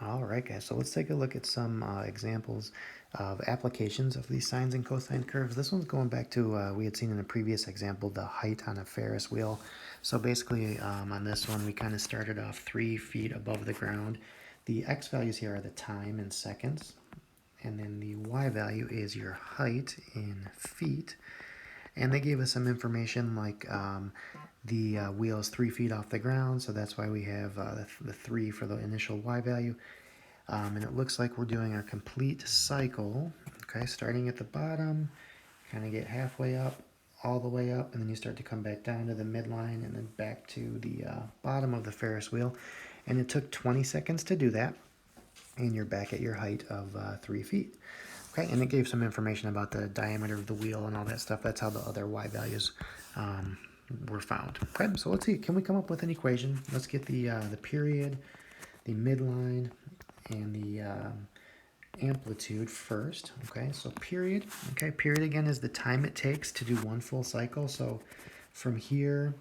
All right, guys, so let's take a look at some examples of applications of these sines and cosine curves. This one's going back to, we had seen in a previous example, the height on a Ferris wheel. So basically on this one, we kind of started off 3 feet above the ground. The x values here are the time in seconds, and then the y value is your height in feet. And they gave us some information like the wheel is 3 feet off the ground, so that's why we have the 3 for the initial y value. And it looks like we're doing a complete cycle, okay, starting at the bottom, kind of get halfway up, all the way up, and then you start to come back down to the midline and then back to the bottom of the Ferris wheel. And it took 20 seconds to do that, and you're back at your height of 3 feet. Okay, and it gave some information about the diameter of the wheel and all that stuff. That's how the other y values were found. Okay, so let's see, can we come up with an equation? Let's get the period, the midline, and the amplitude first. Okay, so period. Okay, period again is the time it takes to do one full cycle. So from here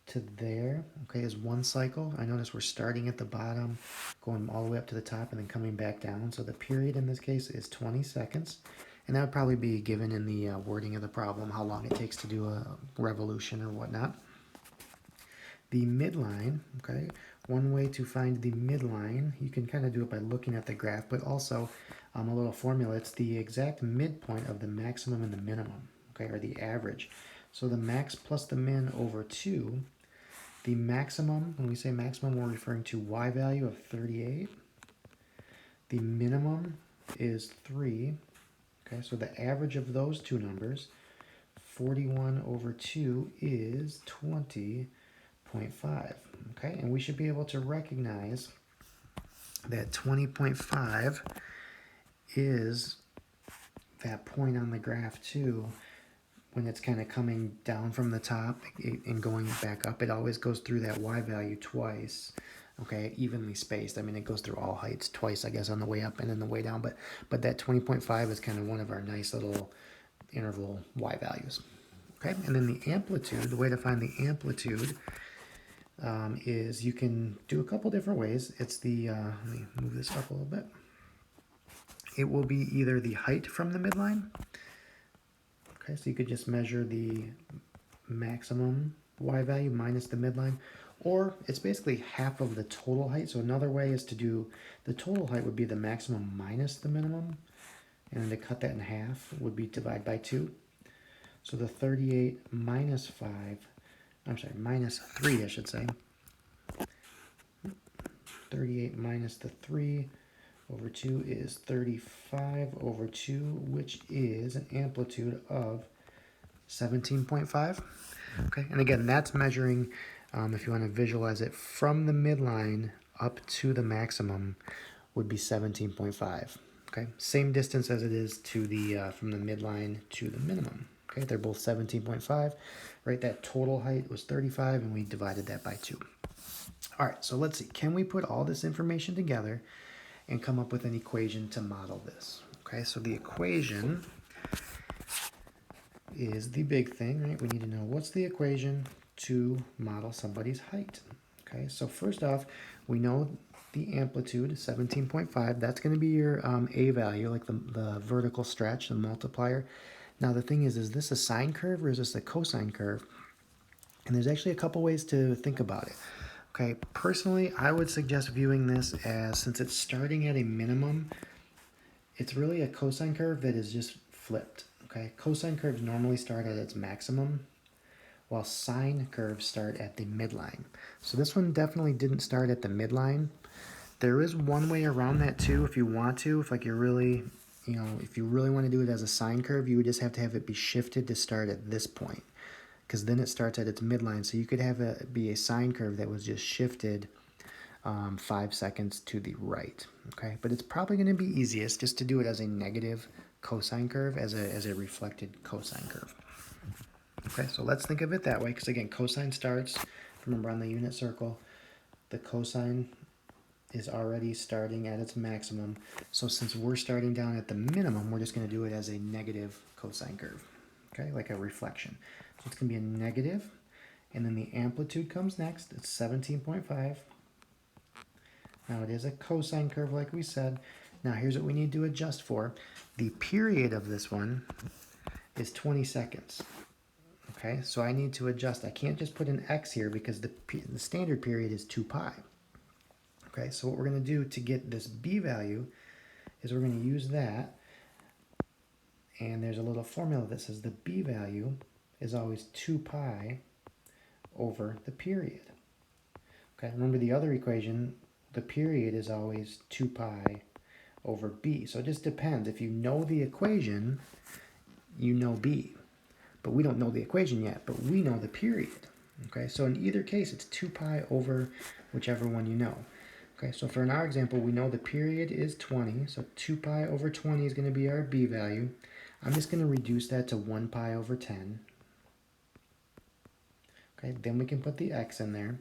to there, okay, is one cycle. I notice we're starting at the bottom, going all the way up to the top, and then coming back down. So the period in this case is 20 seconds. And that would probably be given in the wording of the problem, how long it takes to do a revolution or whatnot. The midline, okay, one way to find the midline, you can kind of do it by looking at the graph, but also a little formula. It's the exact midpoint of the maximum and the minimum, okay, or the average. So the max plus the min over 2. The maximum, when we say maximum, we're referring to y value of 38. The minimum is 3. Okay, so the average of those two numbers, 41 over 2, is 20.5. Okay, and we should be able to recognize that 20.5 is that point on the graph too. When it's kind of coming down from the top and going back up, it always goes through that y value twice. Okay, evenly spaced. I mean, it goes through all heights twice, I guess, on the way up and then the way down. But that 20.5 is kind of one of our nice little interval y values. Okay, and then the amplitude, the way to find the amplitude is you can do a couple different ways. It's the, let me move this up a little bit. It will be either the height from the midline. Okay, so you could just measure the maximum y value minus the midline, or it's basically half of the total height. So another way is to do the total height would be the maximum minus the minimum, and to cut that in half would be divide by 2. So the 38 minus 5, I'm sorry, minus 3, I should say. 38 minus the 3 over 2 is 35 over 2, which is an amplitude of 17.5. Okay, and again, that's measuring, if you want to visualize it, from the midline up to the maximum would be 17.5. Okay, same distance as it is to the from the midline to the minimum. Okay, they're both 17.5. Right, that total height was 35, and we divided that by 2. All right, so let's see. Can we put all this information together and come up with an equation to model this? Okay, so the equation is the big thing, right? We need to know what's the equation to model somebody's height. Okay, so first off, we know the amplitude, 17.5. That's going to be your A value, like the vertical stretch, the multiplier. Now the thing is this a sine curve or is this a cosine curve? And there's actually a couple ways to think about it. Okay, personally, I would suggest viewing this as, since it's starting at a minimum, it's really a cosine curve that is just flipped. Okay, cosine curves normally start at its maximum, while sine curves start at the midline. So this one definitely didn't start at the midline. There is one way around that too, if you want to. If like you're really, if you really want to do it as a sine curve, you would just have to have it be shifted to start at this point, because then it starts at its midline. So you could have it be a sine curve that was just shifted 5 seconds to the right. Okay, but it's probably going to be easiest just to do it as a negative cosine curve, as a reflected cosine curve. Okay, so let's think of it that way, because again, cosine starts, remember, on the unit circle. The cosine is already starting at its maximum. So since we're starting down at the minimum, we're just going to do it as a negative cosine curve. Okay, like a reflection. So it's going to be a negative, and then the amplitude comes next. It's 17.5 Now it is a cosine curve like we said. Now here's what we need to adjust for. The period of this one is 20 seconds. Okay, so I need to adjust. I can't just put an x here because the standard period is 2 pi. Okay, so what we're going to do to get this b value is we're going to use that. And there's a little formula that says the b value is always 2 pi over the period. Okay, remember the other equation, the period is always 2 pi over b. So it just depends. If you know the equation, you know b. But we don't know the equation yet, but we know the period. Okay, so in either case, it's 2 pi over whichever one you know. Okay, so for in our example, we know the period is 20, so 2 pi over 20 is going to be our b value. I'm just going to reduce that to 1 pi over 10. Okay, then we can put the x in there.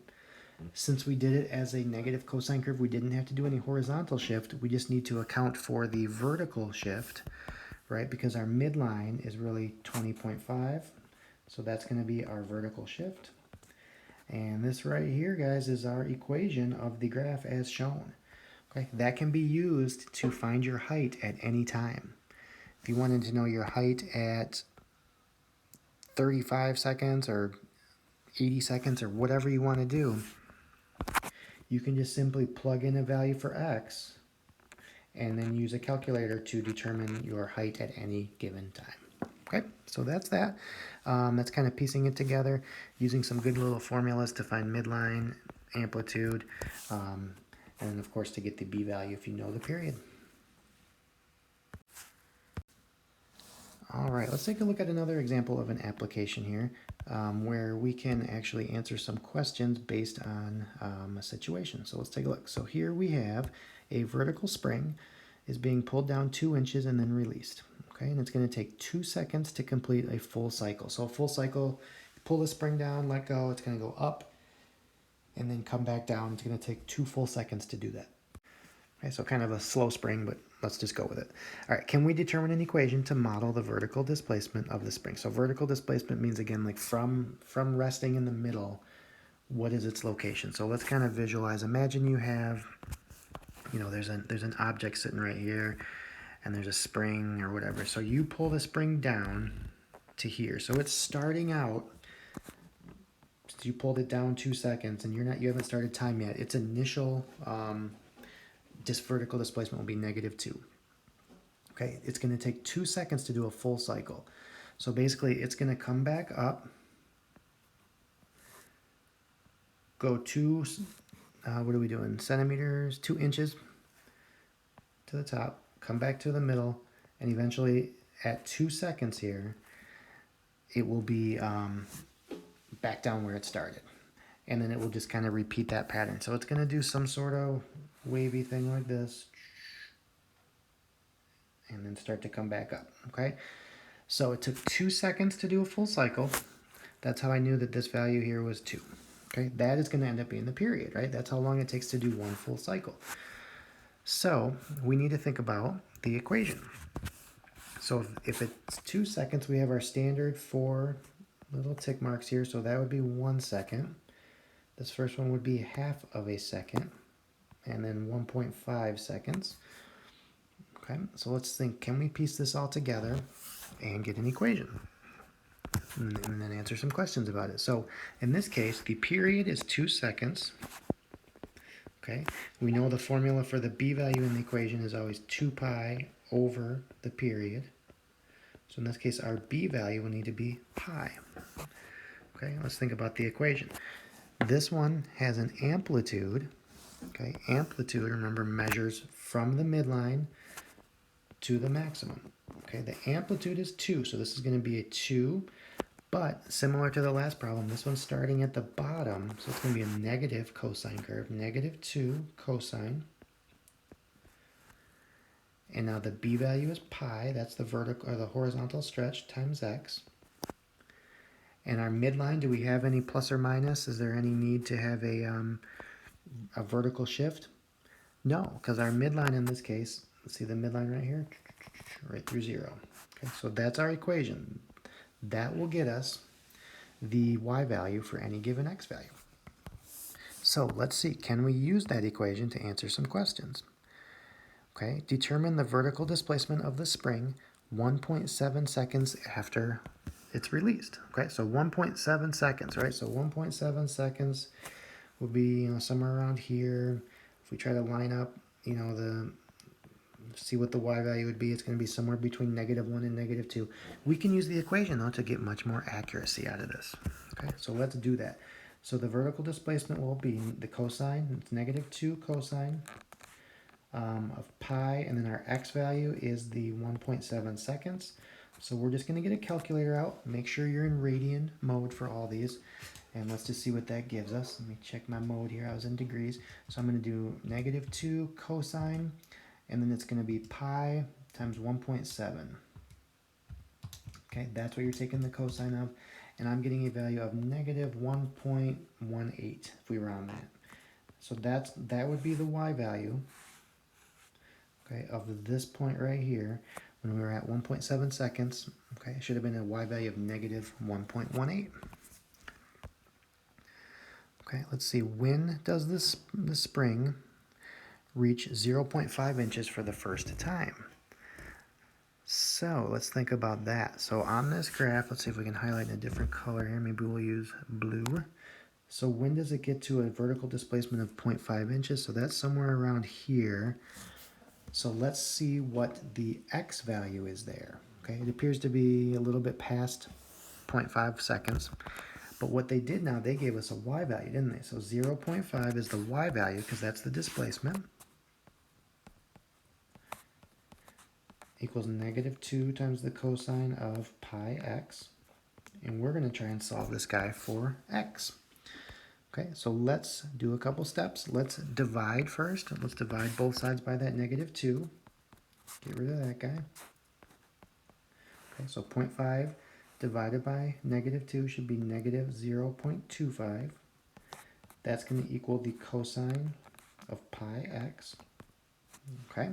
Since we did it as a negative cosine curve, we didn't have to do any horizontal shift. We just need to account for the vertical shift, right? Because our midline is really 20.5. So that's going to be our vertical shift. And this right here, guys, is our equation of the graph as shown. Okay, that can be used to find your height at any time. If you wanted to know your height at 35 seconds or 80 seconds or whatever you want to do, you can just simply plug in a value for x and then use a calculator to determine your height at any given time. Okay, so that's that. That's kind of piecing it together, using some good little formulas to find midline, amplitude, and of course to get the b value if you know the period. All right, let's take a look at another example of an application here where we can actually answer some questions based on a situation. So let's take a look. So here we have a vertical spring is being pulled down 2 inches and then released. Okay, and it's going to take 2 seconds to complete a full cycle. So a full cycle, pull the spring down, let go, it's going to go up and then come back down. It's going to take 2 full seconds to do that. Okay, so kind of a slow spring, but let's just go with it. All right, can we determine an equation to model the vertical displacement of the spring? So vertical displacement means, again, like from resting in the middle, what is its location? So let's kind of visualize. Imagine you have, you know, there's an object sitting right here, and there's a spring or whatever. So you pull the spring down to here. So it's starting out, you pulled it down 2 seconds, and you haven't started time yet. Its initial vertical displacement will be -2. Okay, it's going to take 2 seconds to do a full cycle. So basically, it's going to come back up, go 2, what are we doing, centimeters, 2 inches to the top, come back to the middle, and eventually at 2 seconds here, it will be back down where it started. And then it will just kind of repeat that pattern. So it's going to do some sort of wavy thing like this, and then start to come back up, okay? So it took 2 seconds to do a full cycle. That's how I knew that this value here was 2, okay? That is going to end up being the period, right? That's how long it takes to do one full cycle. So we need to think about the equation. So if it's 2 seconds, we have our standard 4 little tick marks here, so that would be 1 second. This first one would be half of a second, and then 1.5 seconds. Okay, so let's think, can we piece this all together and get an equation? And then answer some questions about it. So in this case, the period is 2 seconds. Okay, we know the formula for the b value in the equation is always 2 pi over the period. So in this case, our b value will need to be pi. Okay, let's think about the equation. This one has an amplitude. Okay, amplitude, remember, measures from the midline to the maximum. Okay, the amplitude is 2, so this is going to be a 2, but similar to the last problem, this one's starting at the bottom, so it's going to be a negative cosine curve, -2 cosine. And now the b value is pi, that's the vertical or the horizontal stretch times x. And our midline, do we have any plus or minus? Is there any need to have a vertical shift? No, because our midline in this case, let's see the midline right here, right through 0. Okay, so that's our equation. That will get us the y value for any given x value. So let's see, can we use that equation to answer some questions? Okay, determine the vertical displacement of the spring 1.7 seconds after it's released. Okay, so 1.7 seconds, right? So 1.7 seconds will be, somewhere around here. If we try to line up, see what the y value would be, it's going to be somewhere between -1 and -2. We can use the equation, though, to get much more accuracy out of this. Okay, so let's do that. So the vertical displacement will be the cosine, it's -2 cosine of pi, and then our x value is the 1.7 seconds. So we're just going to get a calculator out. Make sure you're in radian mode for all these. And let's just see what that gives us. Let me check my mode here. I was in degrees. So I'm going to do -2 cosine, and then it's going to be pi times 1.7. Okay, that's what you're taking the cosine of. And I'm getting a value of -1.18 if we round that. So that would be the y value, okay, of this point right here when we were at 1.7 seconds. Okay, it should have been a y value of -1.18. Okay, let's see, when does the spring reach 0.5 inches for the first time? So let's think about that. So on this graph, let's see if we can highlight in a different color here. Maybe we'll use blue. So when does it get to a vertical displacement of 0.5 inches? So that's somewhere around here. So let's see what the x value is there. Okay, it appears to be a little bit past 0.5 seconds. But what they did now, they gave us a y value, didn't they? So 0.5 is the y value because that's the displacement. Equals -2 times the cosine of pi x. And we're going to try and solve this guy for x. Okay, so let's do a couple steps. Let's divide first. Let's divide both sides by that -2. Get rid of that guy. Okay, so 0.5 divided by -2 should be -0.25. That's going to equal the cosine of pi x. Okay.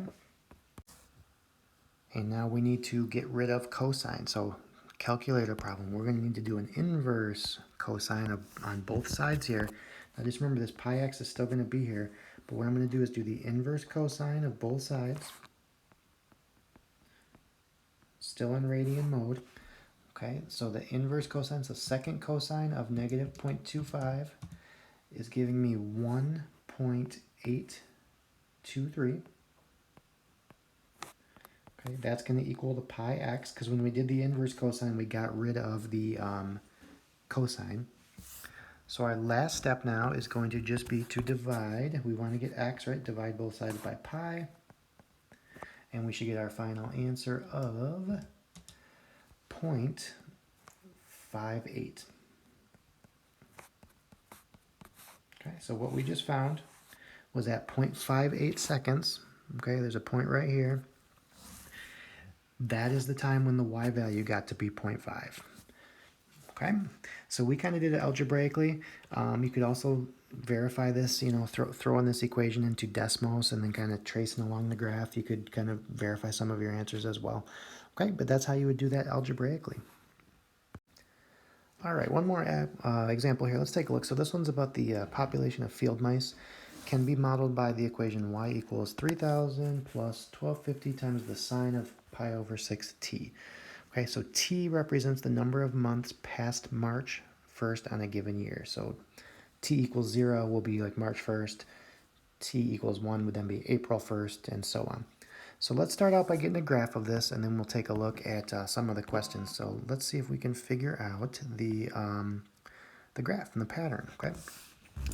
And now we need to get rid of cosine. So calculator problem, we're going to need to do an inverse cosine on both sides here. Now just remember this pi x is still going to be here, but what I'm going to do is do the inverse cosine of both sides. Still in radian mode. Okay, so the inverse cosine, so second cosine of -0.25 is giving me 1.823. Okay, that's going to equal the pi x, because when we did the inverse cosine, we got rid of the cosine. So our last step now is going to just be to divide. We want to get x, right? Divide both sides by pi. And we should get our final answer of 0.58. Okay, so what we just found was at 0.58 seconds. Okay, there's a point right here. That is the time when the y value got to be 0.5. Okay, so we kind of did it algebraically. You could also verify this, throw in this equation into Desmos and then kind of tracing along the graph. You could kind of verify some of your answers as well. Okay, but that's how you would do that algebraically. All right, one more example here. Let's take a look. So this one's about the population of field mice. Can be modeled by the equation y equals 3,000 plus 1250 times the sine of pi over 6t. Okay, so t represents the number of months past March 1st on a given year. So t equals 0 will be like March 1st. T equals 1 would then be April 1st, and so on. So let's start out by getting a graph of this, and then we'll take a look at some of the questions. So let's see if we can figure out the graph and the pattern, okay?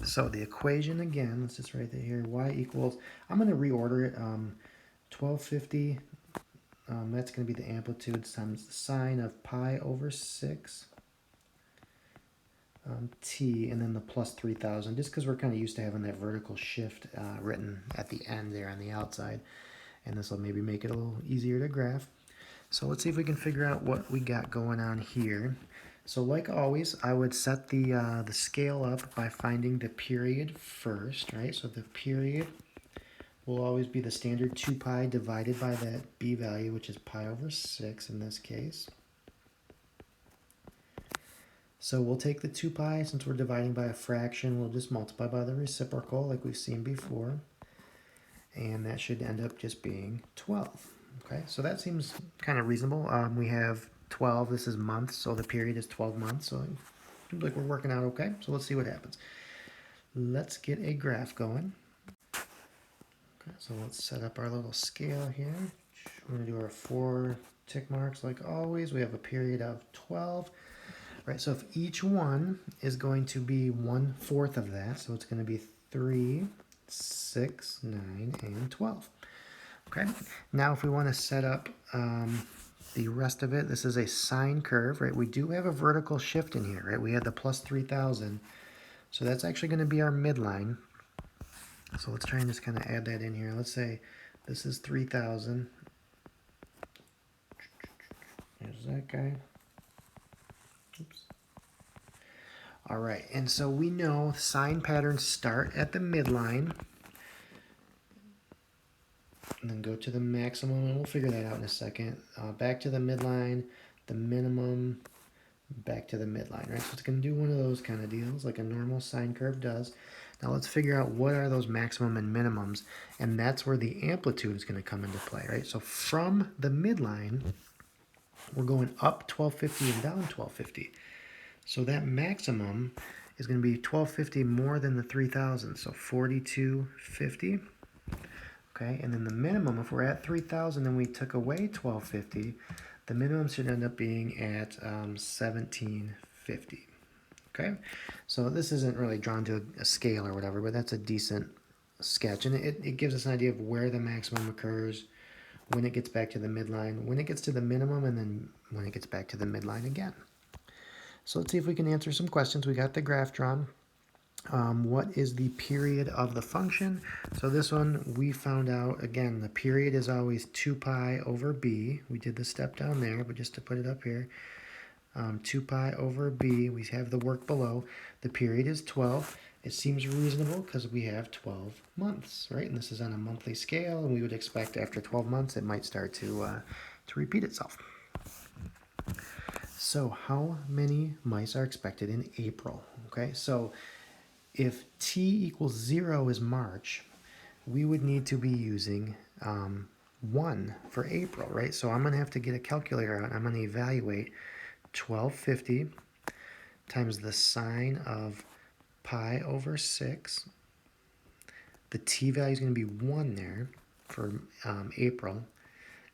So the equation, again, let's just write that here, y equals, I'm going to reorder it, 1250, that's going to be the amplitude times the sine of pi over 6 t, and then the plus 3,000, just because we're kind of used to having that vertical shift written at the end there on the outside. And this will maybe make it a little easier to graph. So let's see if we can figure out what we got going on here. So like always, I would set the scale up by finding the period first, right? So the period will always be the standard 2 pi divided by that b value, which is pi over 6 in this case. So we'll take the 2 pi, since we're dividing by a fraction, we'll just multiply by the reciprocal like we've seen before. And that should end up just being 12. Okay, so that seems kind of reasonable. We have 12, this is months, so the period is 12 months. So it seems like we're working out okay. So let's see what happens. Let's get a graph going. Okay, so let's set up our little scale here. We're going to do our 4 tick marks like always. We have a period of 12. Right, so if each one is going to be 1/4 of that, so it's going to be 3, 6, 9, and 12. Okay, now if we want to set up the rest of it, this is a sine curve, right? We do have a vertical shift in here, right? We had the plus 3,000, so that's actually going to be our midline. So let's try and just kind of add that in here. Let's say this is 3,000. There's that guy. Oops. All right, and so we know sine patterns start at the midline and then go to the maximum, and we'll figure that out in a second. Back to the midline, the minimum, back to the midline, right? So it's going to do one of those kind of deals like a normal sine curve does. Now let's figure out what are those maximum and minimums, and that's where the amplitude is going to come into play, right? So from the midline, we're going up 1250 and down 1250. So that maximum is going to be 1250 more than the 3,000, so 4250. Okay, and then the minimum, if we're at 3,000 and we took away 1250, the minimum should end up being at 1750. Okay, so this isn't really drawn to a scale or whatever, but that's a decent sketch, and it gives us an idea of where the maximum occurs, when it gets back to the midline, when it gets to the minimum, and then when it gets back to the midline again. So let's see if we can answer some questions. We got the graph drawn. What is the period of the function? So this one we found out, again, the period is always 2 pi over b. We did the step down there, but just to put it up here, 2 pi over b, we have the work below. The period is 12. It seems reasonable because we have 12 months, right? And this is on a monthly scale, and we would expect after 12 months it might start to repeat itself. So how many mice are expected in April? Okay, so if t equals 0 is March, we would need to be using 1 for April, right? So I'm going to have to get a calculator out. I'm going to evaluate 1250 times the sine of pi over 6. The t value is going to be 1 there for April,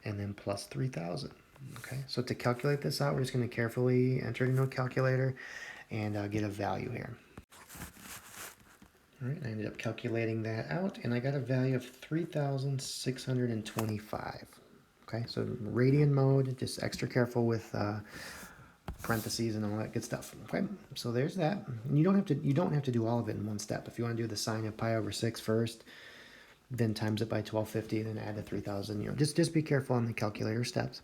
and then plus 3,000. Okay, so to calculate this out, we're just going to carefully enter it into a calculator and get a value here. All right, I ended up calculating that out, and I got a value of 3,625. Okay, so radian mode, just extra careful with parentheses and all that good stuff. Okay, so there's that. You don't have to do all of it in one step. If you want to do the sine of pi over 6 first, then times it by 1250, then add the 3,000. Just be careful on the calculator steps.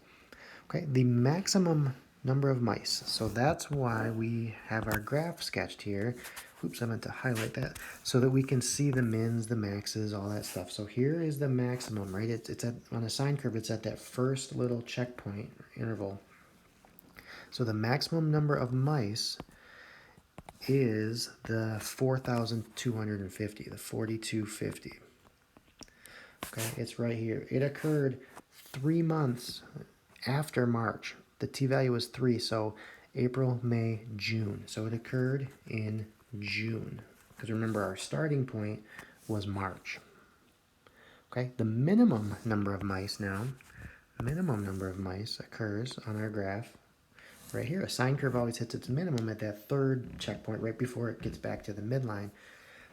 Okay, the maximum number of mice. So that's why we have our graph sketched here. Oops, I meant to highlight that so that we can see the mins, the maxes, all that stuff. So here is the maximum, right? It's at, on a sine curve, it's at that first little checkpoint interval. So the maximum number of mice is the 4,250, the 4,250. Okay, it's right here. It occurred 3 months after March. The t-value was 3, so April, May, June. So it occurred in June. Because remember, our starting point was March. Okay, the minimum number of mice now, minimum number of mice occurs on our graph right here. A sine curve always hits its minimum at that third checkpoint right before it gets back to the midline.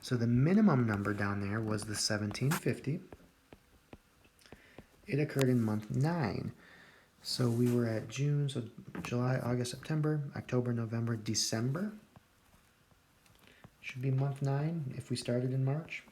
So the minimum number down there was the 1750. It occurred in month 9. So we were at June, so July, August, September, October, November, December. Should be month 9 if we started in March.